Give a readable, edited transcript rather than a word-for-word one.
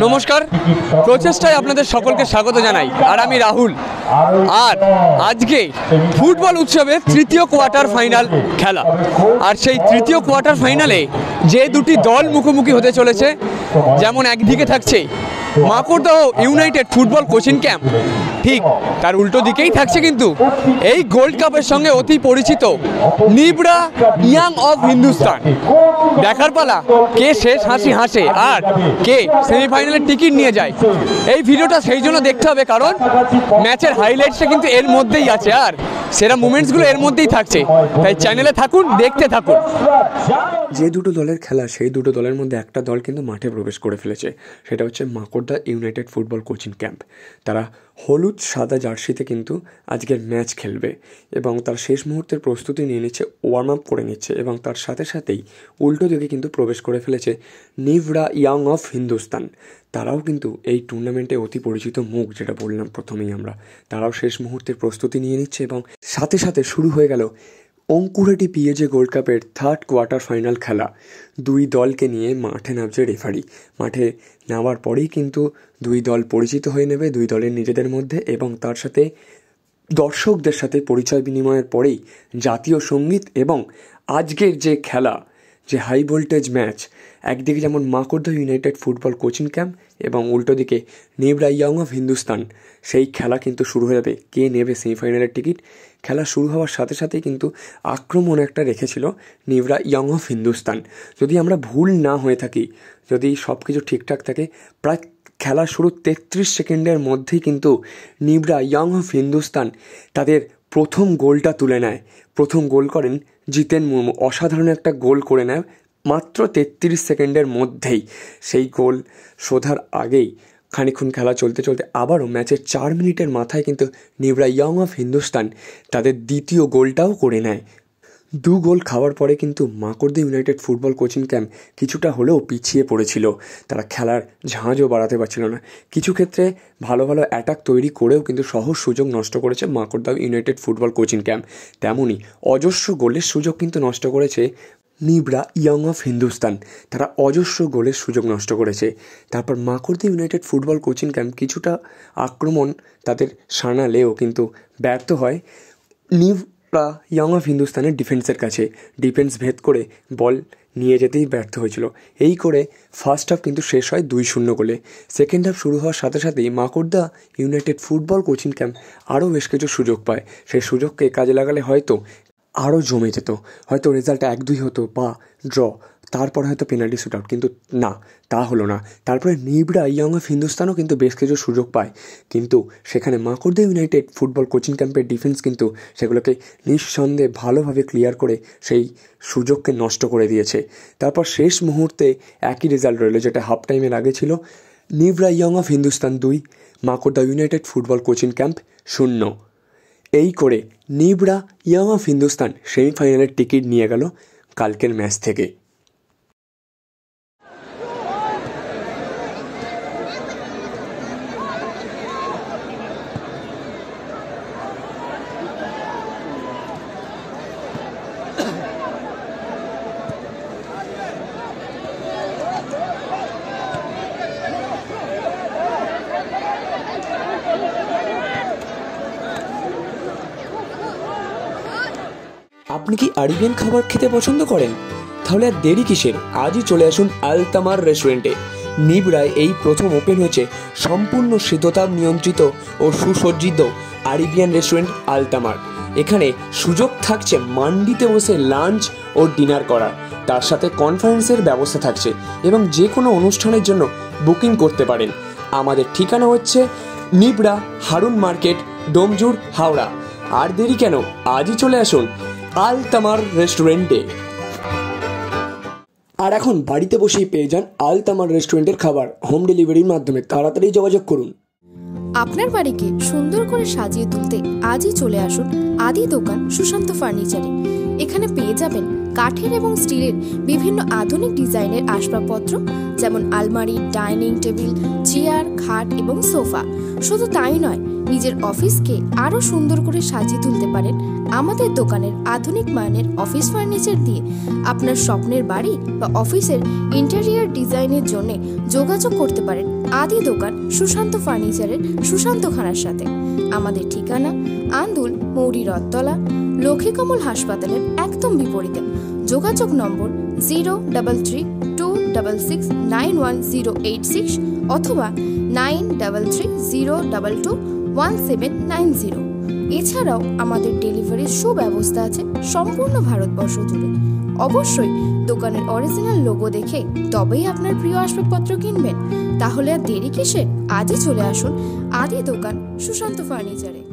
নমস্কার, প্রচেষ্টায় আপনাদের সকলকে স্বাগত জানাই। আর আমি রাহুল। আর আজকে ফুটবল উৎসবের তৃতীয় কোয়ার্টার ফাইনাল খেলা। আর সেই তৃতীয় কোয়ার্টার ফাইনালে যে দুটি দল মুখোমুখি হতে চলেছে, যেমন একদিকে থাকছে Makardaha united football coaching camp, ঠিক তার উল্টো দিকেই থাকছে কিন্তু এই গোল্ড কাপের সঙ্গে অতি পরিচিত নিবড়া ইয়াং অফ হিন্দুস্তান। দেখার পালা কে শেষ হাসি হাসে আর কে সেমিফাইনালের টিকিট নিয়ে যায়। এই ভিডিওটা সেই জন্য দেখতে হবে কারণ ম্যাচের হাইলাইটসটা কিন্তু এর মধ্যেই আছে আর সেরা মুমেন্টসগুলো এর মধ্যেই থাকছে। তাই চ্যানেলে থাকুন, দেখতে থাকুন। যে দুটো দলের খেলা, সেই দুটো দলের মধ্যে একটা দল কিন্তু মাঠে প্রবেশ করে ফেলেছে, সেটা হচ্ছে Makardaha united football coaching camp. তারা হলুদ সাদা জার্সিতে কিন্তু আজকের ম্যাচ খেলবে এবং তার শেষ মুহূর্তের প্রস্তুতি নিয়ে নিচ্ছে, ওয়ার্ম আপ করে নিচ্ছে এবং তার সাথে সাথেই উল্টো দিকে কিন্তু প্রবেশ করে ফেলেছে নিবড়া ইয়াং অফ হিন্দুস্তান। তারাও কিন্তু এই টুর্নামেন্টে অতি পরিচিত মুখ, যেটা বললাম প্রথমেই আমরা। তারাও শেষ মুহূর্তের প্রস্তুতি নিয়ে নিচ্ছে এবং সাথে সাথে শুরু হয়ে গেল অঙ্কুরেটি পিএজে গোল্ড কাপের থার্ড কোয়ার্টার ফাইনাল খেলা। দুই দলকে নিয়ে মাঠে নামছে রেফারি। মাঠে নামার পরেই কিন্তু দুই দল পরিচিত হয়ে নেবে, দুই দলের নিজেদের মধ্যে, এবং তার সাথে দর্শকদের সাথে পরিচয় বিনিময়ের পরেই জাতীয় সঙ্গীত এবং আজকের যে খেলা, যে হাই ভোল্টেজ ম্যাচ, একদিকে যেমন Makardaha united football coaching camp এবং উল্টো দিকে নিবড়া ইয়াং অফ হিন্দুস্তান, সেই খেলা কিন্তু শুরু হয়ে যাবে। কে নেবে সেমিফাইনালের টিকিট? খেলা শুরু হওয়ার সাথে সাথেই কিন্তু আক্রমণ একটা রেখেছিল নিবড়া ইয়াং অফ হিন্দুস্তান। যদি আমরা ভুল না হয়ে থাকি, যদি সব কিছু ঠিকঠাক থাকে, প্রায় খেলা শুরু 33 সেকেন্ডের মধ্যেই কিন্তু নিবড়া ইয়াং অফ হিন্দুস্তান তাদের প্রথম গোলটা তুলে নেয়। প্রথম গোল করেন জিতেন মুর্মু। অসাধারণ একটা গোল করে নেয় মাত্র 33 সেকেন্ডের মধ্যেই। সেই গোল শোধার আগেই খানিক্ষণ খেলা চলতে চলতে আবারও ম্যাচের 4 মিনিটের মাথায় কিন্তু নিবড়া ইয়াং অফ হিন্দুস্তান তাদের দ্বিতীয় গোলটাও করে নেয়। দু গোল খাওয়ার পরে কিন্তু Makardaha united football coaching camp কিছুটা হলেও পিছিয়ে পড়েছিল। তারা খেলার ঝাঁঝও বাড়াতে পারছিল না। কিছু ক্ষেত্রে ভালো ভালো অ্যাটাক তৈরি করেও কিন্তু সহজ সুযোগ নষ্ট করেছে Makardaha united football coaching camp. তেমনই অজস্র গোলের সুযোগ কিন্তু নষ্ট করেছে নিবড়া ইয়াং অফ হিন্দুস্তান। তারা অজস্র গোলের সুযোগ নষ্ট করেছে। তারপর Makardaha united football coaching camp কিছুটা আক্রমণ তাদের সানালেও কিন্তু ব্যর্থ হয় নিবড়া ইয়াং অফ হিন্দুস্তানের ডিফেন্সের কাছে। ডিফেন্স ভেদ করে বল নিয়ে যেতেই ব্যর্থ হয়েছিল। এই করে ফার্স্ট হাফ কিন্তু শেষ হয় 2-0 গোলে। সেকেন্ড হাফ শুরু হওয়ার সাথে সাথেই Makardaha united football coaching camp আরও বেশ কিছু সুযোগ পায়। সেই সুযোগকে কাজে লাগালে হয়তো আরও জমে যেত, হয়তো রেজাল্ট 1-2 হতো বা ড্র, তারপর হয়তো পেনাল্টি শ্যুট আউট, কিন্তু না, তা হলো না। তারপরে নিবড়া ইয়াং অফ হিন্দুস্তানও কিন্তু বেশ কিছু সুযোগ পায়, কিন্তু সেখানে মাকড়দহ ইউনাইটেড ফুটবল কোচিং ক্যাম্পের ডিফেন্স কিন্তু সেগুলোকে নিঃসন্দেহে ভালোভাবে ক্লিয়ার করে সেই সুযোগকে নষ্ট করে দিয়েছে। তারপর শেষ মুহূর্তে একই রেজাল্ট রইল, যেটা হাফ টাইমের আগে ছিল। Nibra young of Hindustan 2, Makardaha united football coaching camp 0। এই করে নিবড়া ইয়াং অফ হিন্দুস্তান সেমিফাইনালের টিকিট নিয়ে গেল কালকের ম্যাচ থেকে। আপনি কি আরবিয়ান খাবার খেতে পছন্দ করেন? তাহলে আর দেরি কিসের? আজই চলে আসুন আলতামার রেস্টুরেন্টে। নিবড়ায় এই প্রথম ওপেন হয়েছে সম্পূর্ণ শীততাপ নিয়ন্ত্রিত ও সুসজ্জিত আরবিয়ান রেস্টুরেন্ট আলতামার। এখানে সুযোগ থাকছে মান্ডিতে বসে লাঞ্চ ও ডিনার করার, তার সাথে কনফারেন্সের ব্যবস্থা থাকছে এবং যে কোনো অনুষ্ঠানের জন্য বুকিং করতে পারেন। আমাদের ঠিকানা হচ্ছে নিবড়া হারুন মার্কেট, ডোমজুর, হাওড়া। আর দেরি কেন? আজই চলে আসুন আলতামার রেস্টুরেন্টে। আর এখন বাড়িতে বসেই পেয়ে যান আলতামার রেস্টুরেন্টের খাবার হোম ডেলিভারির মাধ্যমে। তাড়াতাড়ি যোগাযোগ করুন। আপনার বাড়িকে সুন্দর করে সাজিয়ে তুলতে আজই চলে আসুন আদি দোকান সুশান্ত ফার্নিচারে। এখানে পেয়ে যাবেন কাঠের এবং স্টিলের বিভিন্ন আধুনিক ডিজাইনের আসবাবপত্র, যেমন আলমারি, ডাইনিং টেবিল, চেয়ার, খাট এবং সোফা। শুধু তাই নয়, নিজের অফিসকে আরও সুন্দর করে সাজিয়ে তুলতে পারেন আমাদের দোকানের আধুনিক মানের অফিস ফার্নিচার দিয়ে আপনার স্বপ্নের বাড়ি বা অফিসের ইন্টেরিয়র ডিজাইনের জন্য যোগাযোগ করতে পারেন আদি দোকান সুশান্ত ফার্নিচারের সুশান্ত খানার সাথে। আমাদের ঠিকানা আন্দুল মৌরি রথতলা, লক্ষ্মীকমল হাসপাতালের একদম বিপরীতে। যোগাযোগ নম্বর 03366691086 অথবা 9330221790। এছাড়াও আমাদের ডেলিভারির সুব্যবস্থা আছে সম্পূর্ণ ভারতবর্ষ জুড়ে। অবশ্যই দোকানের অরিজিনাল লোগো দেখে তবেই আপনার প্রিয় আসবাবপত্র কিনবেন। তাহলে আর দেরি কিসের? আজই চলে আসুন আদি দোকান সুশান্ত ফার্নিচারে।